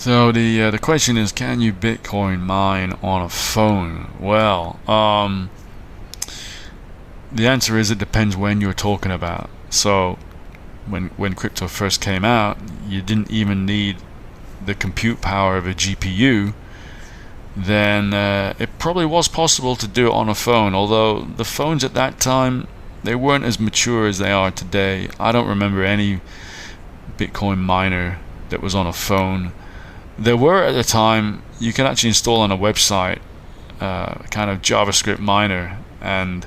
So the question is, can you Bitcoin mine on a phone? Well, the answer is it depends when you're talking about. So when crypto first came out, you didn't even need the compute power of a GPU. Then it probably was possible to do it on a phone, although the phones at that time, they weren't as mature as they are today. I don't remember any Bitcoin miner that was on a phone. There were at the time, you can actually install on a website kind of JavaScript miner, and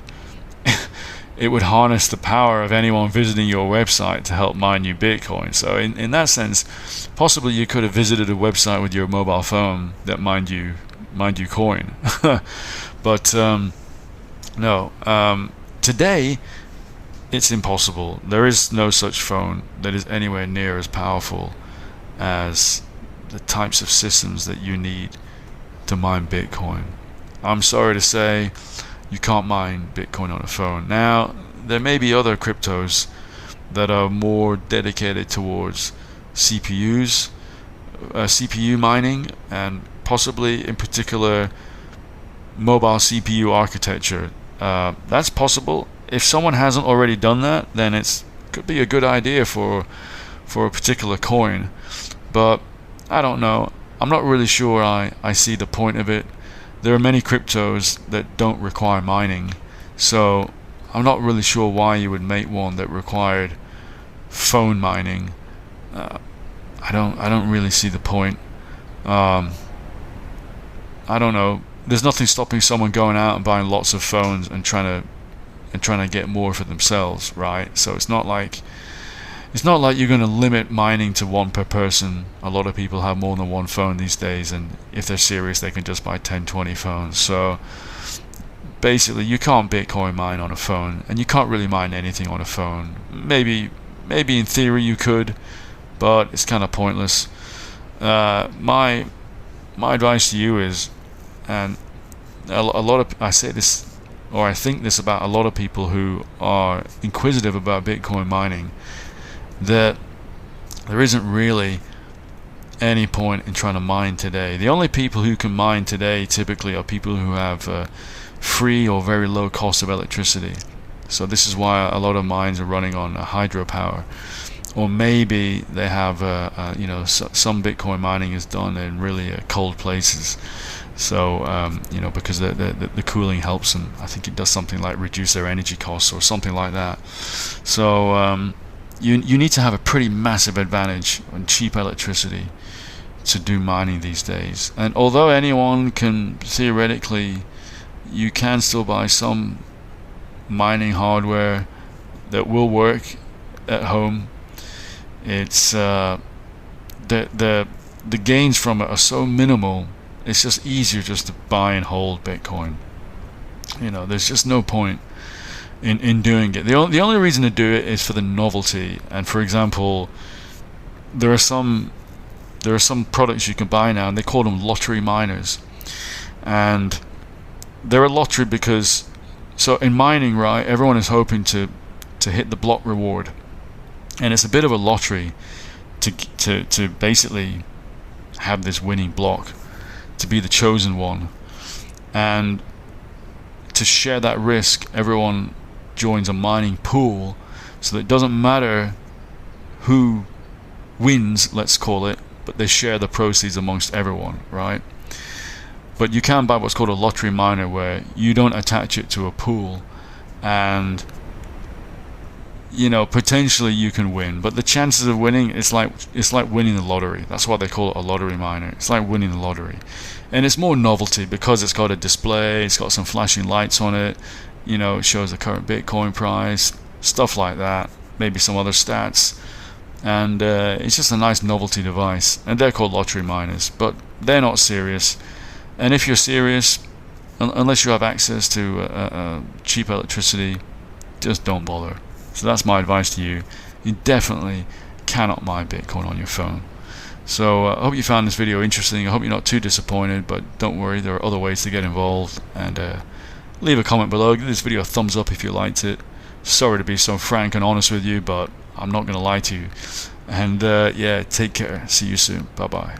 it would harness the power of anyone visiting your website to help mine you Bitcoin. So in that sense, possibly you could have visited a website with your mobile phone that mined you coin. But no, today it's impossible. There is no such phone that is anywhere near as powerful as the types of systems that you need to mine Bitcoin. I'm sorry to say, you can't mine Bitcoin on a phone. Now, there may be other cryptos that are more dedicated towards CPU mining, and possibly in particular mobile CPU architecture. That's possible. If someone hasn't already done that, then it could be a good idea for a particular coin. But I don't know. I'm not really sure I see the point of it. There are many cryptos that don't require mining, so I'm not really sure why you would make one that required phone mining. I don't really see the point. I don't know. There's nothing stopping someone going out and buying lots of phones and trying to get more for themselves, right? So it's not like you're going to limit mining to one per person. A lot of people have more than one phone these days, and if they're serious, they can just buy 10, 20 phones. So basically, you can't Bitcoin mine on a phone, and you can't really mine anything on a phone. Maybe in theory you could, but it's kind of pointless. My advice to you is, and a lot of I say this, or I think this about a lot of people who are inquisitive about Bitcoin mining, that there isn't really any point in trying to mine today. The only people who can mine today typically are people who have free or very low cost of electricity. So this is why a lot of mines are running on hydropower, or maybe they have some Bitcoin mining is done in really cold places. So because the cooling helps them. I think it does something like reduce their energy costs or something like that. So you need to have a pretty massive advantage on cheap electricity to do mining these days. And although anyone can theoretically, you can still buy some mining hardware that will work at home. It's the gains from it are so minimal. It's just easier just to buy and hold Bitcoin. There's just no point in doing it. The only reason to do it is for the novelty. And for example, there are some products you can buy now, and they call them lottery miners. And they're a lottery because, so in mining, right, everyone is hoping to hit the block reward, and it's a bit of a lottery to basically have this winning block, to be the chosen one. And to share that risk, everyone joins a mining pool, so that it doesn't matter who wins, let's call it, but they share the proceeds amongst everyone, right? But you can buy what's called a lottery miner, where you don't attach it to a pool, and potentially you can win, but the chances of winning, it's like winning the lottery. That's why they call it a lottery miner. It's like winning the lottery. And it's more novelty because it's got a display, it's got some flashing lights on it, it shows the current Bitcoin price, stuff like that, maybe some other stats. And it's just a nice novelty device. And they're called lottery miners, but they're not serious. And if you're serious, unless you have access to cheap electricity, just don't bother. So that's my advice to you. You definitely cannot mine Bitcoin on your phone. So I hope you found this video interesting. I hope you're not too disappointed, but don't worry, there are other ways to get involved. And leave a comment below. Give this video a thumbs up if you liked it. Sorry to be so frank and honest with you, but I'm not going to lie to you. And yeah, take care. See you soon. Bye bye.